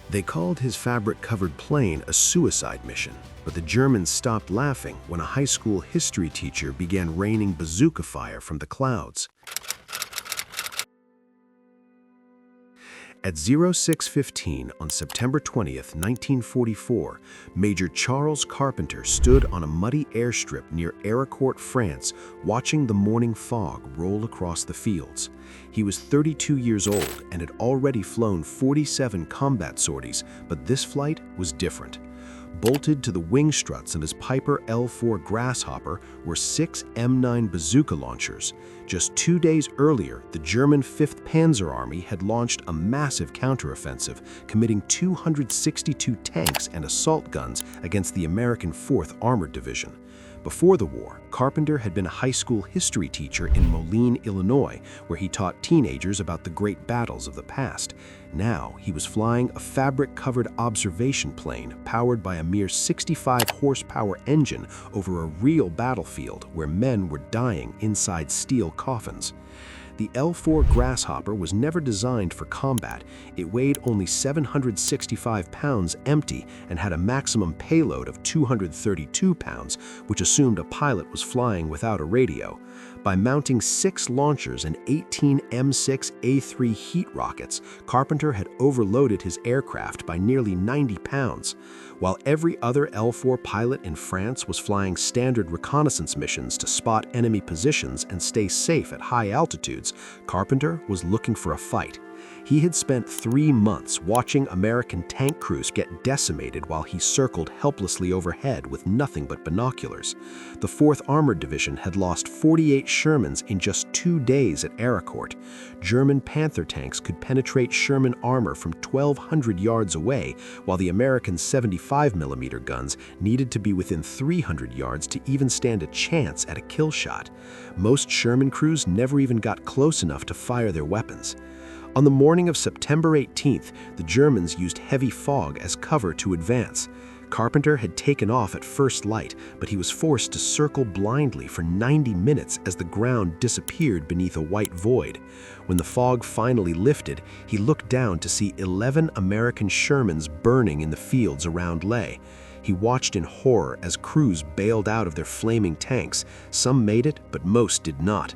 They called his fabric-covered plane a suicide mission, but the Germans stopped laughing when a high school history teacher began raining bazooka fire from the clouds. At 0615 on September 20th, 1944, Major Charles Carpenter stood on a muddy airstrip near Ericourt, France, watching the morning fog roll across the fields. He was 32 years old and had already flown 47 combat sorties, but this flight was different. Bolted to the wing struts of his Piper L4 Grasshopper were 6 M9 bazooka launchers. Just 2 days earlier, the German 5th Panzer Army had launched a massive counteroffensive, committing 262 tanks and assault guns against the American 4th Armored Division. Before the war, Carpenter had been a high school history teacher in Moline, Illinois, where he taught teenagers about the great battles of the past. Now, he was flying a fabric-covered observation plane powered by a mere 65-horsepower engine over a real battlefield where men were dying inside steel coffins. The L4 Grasshopper was never designed for combat. It weighed only 765 pounds empty and had a maximum payload of 232 pounds, which assumed a pilot was flying without a radio. By mounting 6 launchers and 18 M6A3 heat rockets, Carpenter had overloaded his aircraft by nearly 90 pounds. While every other L4 pilot in France was flying standard reconnaissance missions to spot enemy positions and stay safe at high altitudes, Carpenter was looking for a fight. He had spent 3 months watching American tank crews get decimated while he circled helplessly overhead with nothing but binoculars. The 4th Armored Division had lost 48 Shermans in just 2 days at Ericourt. German Panther tanks could penetrate Sherman armor from 1,200 yards away, while the American 75mm guns needed to be within 300 yards to even stand a chance at a kill shot. Most Sherman crews never even got close enough to fire their weapons. On the morning of September 18th, the Germans used heavy fog as cover to advance. Carpenter had taken off at first light, but he was forced to circle blindly for 90 minutes as the ground disappeared beneath a white void. When the fog finally lifted, he looked down to see 11 American Shermans burning in the fields around Leh. He watched in horror as crews bailed out of their flaming tanks. Some made it, but most did not.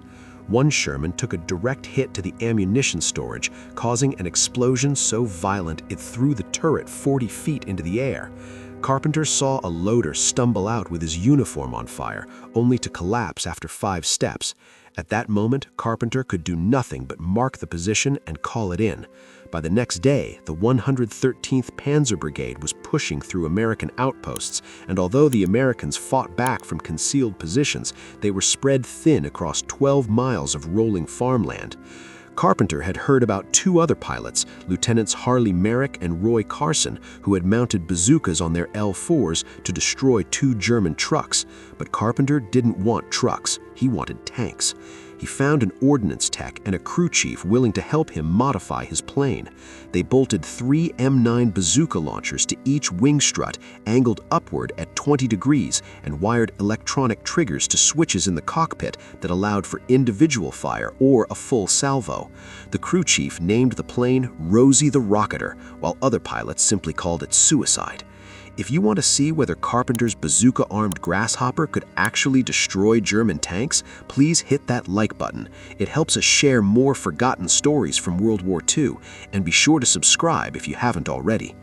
One Sherman took a direct hit to the ammunition storage, causing an explosion so violent it threw the turret 40 feet into the air. Carpenter saw a loader stumble out with his uniform on fire, only to collapse after 5 steps. At that moment, Carpenter could do nothing but mark the position and call it in. By the next day, the 113th Panzer Brigade was pushing through American outposts, and although the Americans fought back from concealed positions, they were spread thin across 12 miles of rolling farmland. Carpenter had heard about 2 other pilots, Lieutenants Harley Merrick and Roy Carson, who had mounted bazookas on their L4s to destroy 2 German trucks. But Carpenter didn't want trucks, he wanted tanks. He found an ordnance tech and a crew chief willing to help him modify his plane. They bolted 3 M9 bazooka launchers to each wing strut, angled upward at 20 degrees, and wired electronic triggers to switches in the cockpit that allowed for individual fire or a full salvo. The crew chief named the plane Rosie the Rocketer, while other pilots simply called it Suicide. If you want to see whether Carpenter's bazooka-armed Grasshopper could actually destroy German tanks, please hit that like button. It helps us share more forgotten stories from World War II, and be sure to subscribe if you haven't already.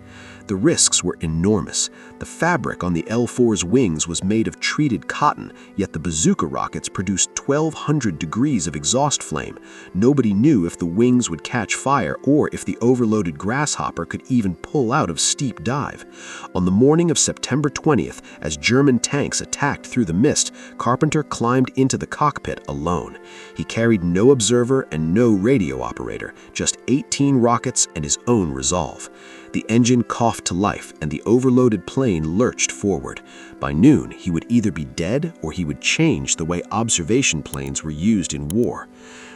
The risks were enormous. The fabric on the L4's wings was made of treated cotton, yet the bazooka rockets produced 1,200 degrees of exhaust flame. Nobody knew if the wings would catch fire or if the overloaded Grasshopper could even pull out of steep dive. On the morning of September 20th, as German tanks attacked through the mist, Carpenter climbed into the cockpit alone. He carried no observer and no radio operator, just 18 rockets and his own resolve. The engine coughed to life, and the overloaded plane lurched forward. By noon, he would either be dead or he would change the way observation planes were used in war.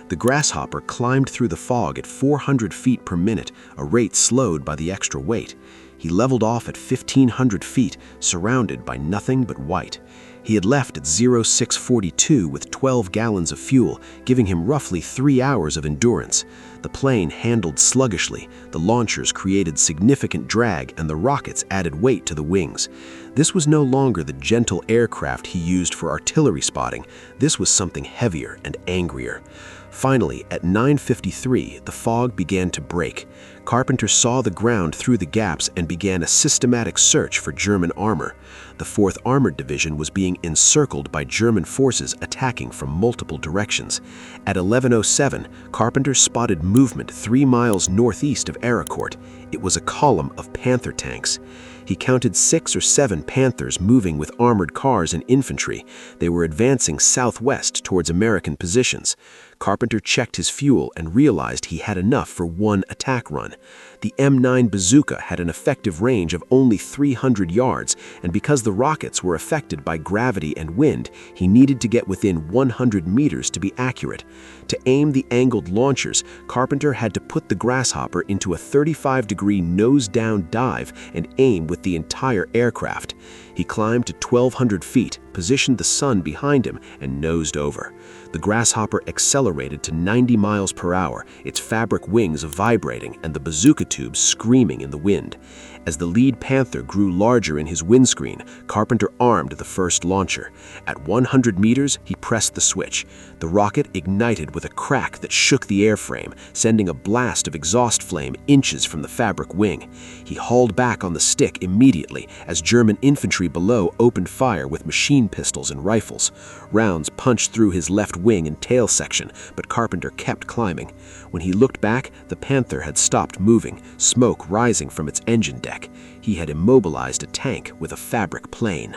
The Grasshopper climbed through the fog at 400 feet per minute, a rate slowed by the extra weight. He leveled off at 1,500 feet, surrounded by nothing but white. He had left at 0642 with 12 gallons of fuel, giving him roughly 3 hours of endurance. The plane handled sluggishly, the launchers created significant drag, and the rockets added weight to the wings. This was no longer the gentle aircraft he used for artillery spotting. This was something heavier and angrier. Finally, at 9:53, the fog began to break. Carpenter saw the ground through the gaps and began a systematic search for German armor. The 4th Armored Division was being encircled by German forces attacking from multiple directions. At 11:07, Carpenter spotted movement 3 miles northeast of Eracourt. It was a column of Panther tanks. He counted 6 or 7 Panthers moving with armored cars and infantry. They were advancing southwest towards American positions. Carpenter checked his fuel and realized he had enough for one attack run. The M9 Bazooka had an effective range of only 300 yards, and because the rockets were affected by gravity and wind, he needed to get within 100 meters to be accurate. To aim the angled launchers, Carpenter had to put the Grasshopper into a 35-degree nose-down dive and aim with the entire aircraft. He climbed to 1,200 feet, positioned the sun behind him, and nosed over. The Grasshopper accelerated to 90 miles per hour, its fabric wings vibrating and the bazooka tubes screaming in the wind. As the lead Panther grew larger in his windscreen, Carpenter armed the first launcher. At 100 meters, he pressed the switch. The rocket ignited with a crack that shook the airframe, sending a blast of exhaust flame inches from the fabric wing. He hauled back on the stick immediately as German infantry below opened fire with machine pistols and rifles. Rounds punched through his left wing and tail section, but Carpenter kept climbing. When he looked back, the Panther had stopped moving, smoke rising from its engine deck. He had immobilized a tank with a fabric plane.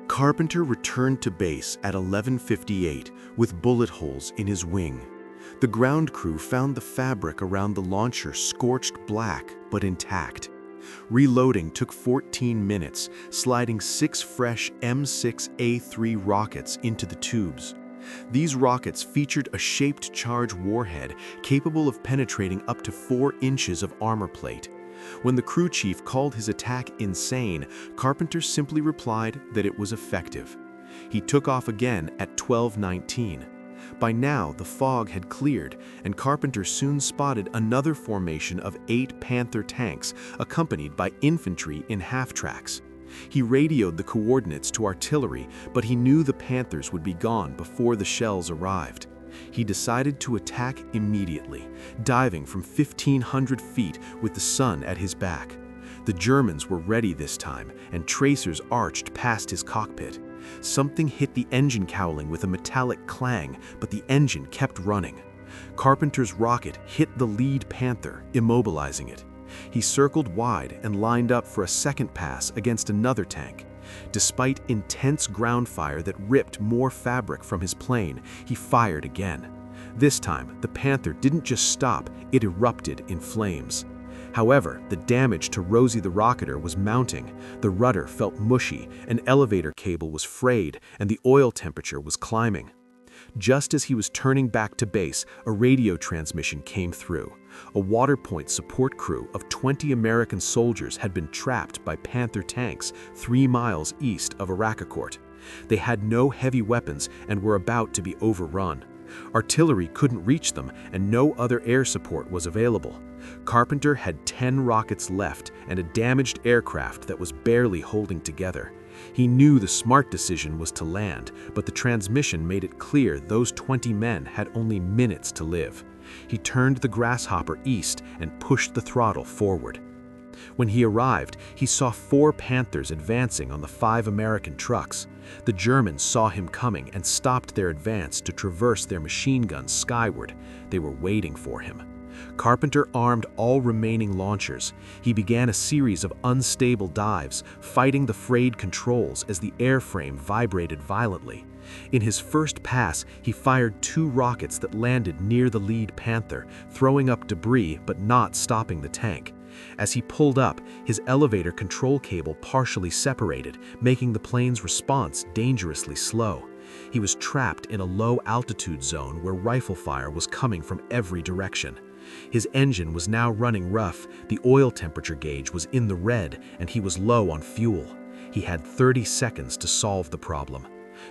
Carpenter returned to base at 11:58 with bullet holes in his wing. The ground crew found the fabric around the launcher scorched black but intact. Reloading took 14 minutes, sliding 6 fresh M6A3 rockets into the tubes. These rockets featured a shaped charge warhead capable of penetrating up to 4 inches of armor plate. When the crew chief called his attack insane, Carpenter simply replied that it was effective. He took off again at 12:19. By now, the fog had cleared, and Carpenter soon spotted another formation of 8 Panther tanks, accompanied by infantry in half-tracks. He radioed the coordinates to artillery, but he knew the Panthers would be gone before the shells arrived. He decided to attack immediately, diving from 1,500 feet with the sun at his back. The Germans were ready this time, and tracers arched past his cockpit. Something hit the engine cowling with a metallic clang, but the engine kept running. Carpenter's rocket hit the lead Panther, immobilizing it. He circled wide and lined up for a second pass against another tank. Despite intense ground fire that ripped more fabric from his plane, he fired again. This time, the Panther didn't just stop, it erupted in flames. However, the damage to Rosie the Rocketer was mounting. The rudder felt mushy, an elevator cable was frayed, and the oil temperature was climbing. Just as he was turning back to base, a radio transmission came through. A waterpoint support crew of 20 American soldiers had been trapped by Panther tanks 3 miles east of Eracourt. They had no heavy weapons and were about to be overrun. Artillery couldn't reach them, and no other air support was available. Carpenter had 10 rockets left and a damaged aircraft that was barely holding together. He knew the smart decision was to land, but the transmission made it clear those 20 men had only minutes to live. He turned the Grasshopper east and pushed the throttle forward. When he arrived, he saw 4 Panthers advancing on the 5 American trucks. The Germans saw him coming and stopped their advance to traverse their machine guns skyward. They were waiting for him. Carpenter armed all remaining launchers. He began a series of unstable dives, fighting the frayed controls as the airframe vibrated violently. In his first pass, he fired 2 rockets that landed near the lead Panther, throwing up debris but not stopping the tank. As he pulled up, his elevator control cable partially separated, making the plane's response dangerously slow. He was trapped in a low-altitude zone where rifle fire was coming from every direction. His engine was now running rough, the oil temperature gauge was in the red, and he was low on fuel. He had 30 seconds to solve the problem.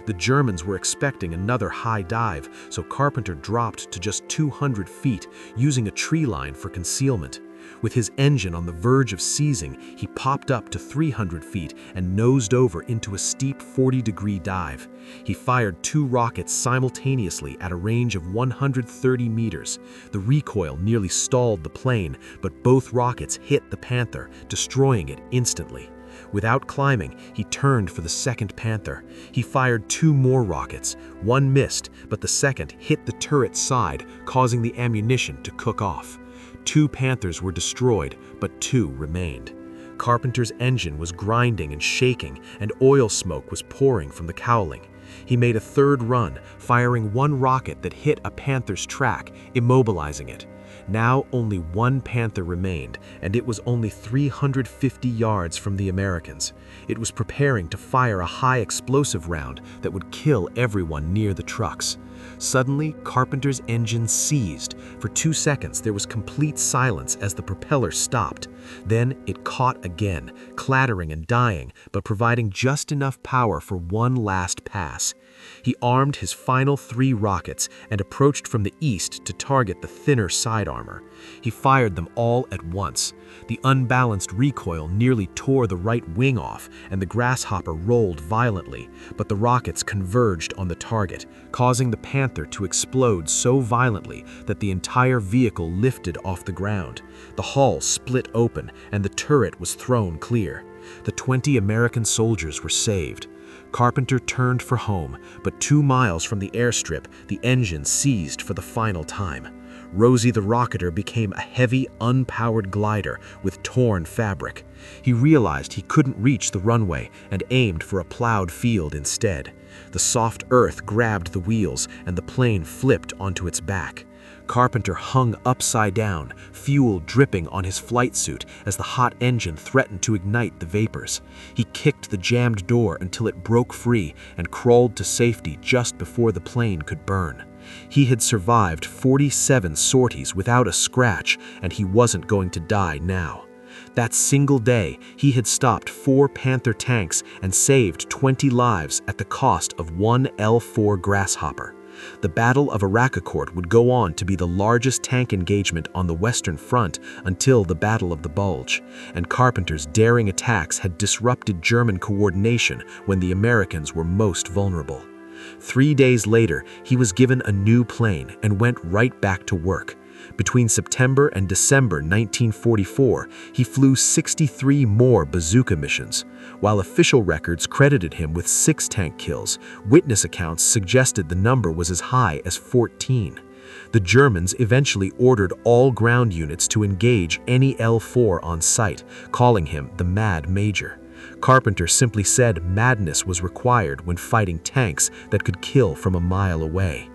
The Germans were expecting another high dive, so Carpenter dropped to just 200 feet, using a tree line for concealment. With his engine on the verge of seizing, he popped up to 300 feet and nosed over into a steep 40-degree dive. He fired 2 rockets simultaneously at a range of 130 meters. The recoil nearly stalled the plane, but both rockets hit the Panther, destroying it instantly. Without climbing, he turned for the second Panther. He fired 2 more rockets. One missed, but the second hit the turret side, causing the ammunition to cook off. 2 Panthers were destroyed, but 2 remained. Carpenter's engine was grinding and shaking, and oil smoke was pouring from the cowling. He made a third run, firing 1 rocket that hit a Panther's track, immobilizing it. Now only 1 Panther remained, and it was only 350 yards from the Americans. It was preparing to fire a high explosive round that would kill everyone near the trucks. Suddenly, Carpenter's engine seized. For 2 seconds, there was complete silence as the propeller stopped. Then it caught again, clattering and dying, but providing just enough power for one last pass. He armed his final 3 rockets and approached from the east to target the thinner side armor. He fired them all at once. The unbalanced recoil nearly tore the right wing off, and the Grasshopper rolled violently, but the rockets converged on the target, causing the Panther to explode so violently that the entire vehicle lifted off the ground. The hull split open, and the turret was thrown clear. The 20 American soldiers were saved. Carpenter turned for home, but 2 miles from the airstrip, the engine seized for the final time. Rosie the Rocketer became a heavy, unpowered glider with torn fabric. He realized he couldn't reach the runway and aimed for a plowed field instead. The soft earth grabbed the wheels, and the plane flipped onto its back. Carpenter hung upside down, fuel dripping on his flight suit as the hot engine threatened to ignite the vapors. He kicked the jammed door until it broke free and crawled to safety just before the plane could burn. He had survived 47 sorties without a scratch, and he wasn't going to die now. That single day, he had stopped 4 Panther tanks and saved 20 lives at the cost of 1 L4 Grasshopper. The Battle of Arachakort would go on to be the largest tank engagement on the Western Front until the Battle of the Bulge, and Carpenter's daring attacks had disrupted German coordination when the Americans were most vulnerable. 3 days later, he was given a new plane and went right back to work. Between September and December 1944, he flew 63 more Bazooka missions. While official records credited him with 6 tank kills, witness accounts suggested the number was as high as 14. The Germans eventually ordered all ground units to engage any L4 on sight, calling him the Mad Major. Carpenter simply said madness was required when fighting tanks that could kill from a mile away.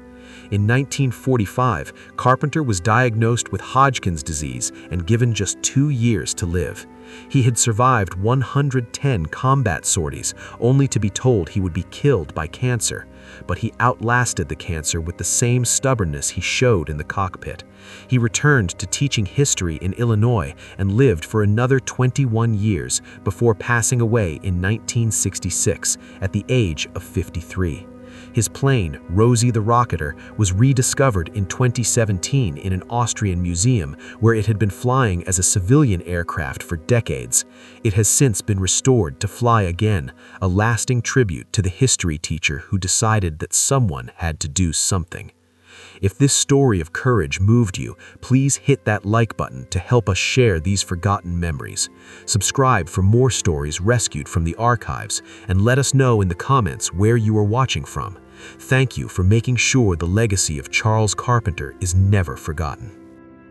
In 1945, Carpenter was diagnosed with Hodgkin's disease and given just 2 years to live. He had survived 110 combat sorties, only to be told he would be killed by cancer. But he outlasted the cancer with the same stubbornness he showed in the cockpit. He returned to teaching history in Illinois and lived for another 21 years before passing away in 1966 at the age of 53. His plane, Rosie the Rocketer, was rediscovered in 2017 in an Austrian museum where it had been flying as a civilian aircraft for decades. It has since been restored to fly again, a lasting tribute to the history teacher who decided that someone had to do something. If this story of courage moved you, please hit that like button to help us share these forgotten memories. Subscribe for more stories rescued from the archives, and let us know in the comments where you are watching from. Thank you for making sure the legacy of Charles Carpenter is never forgotten.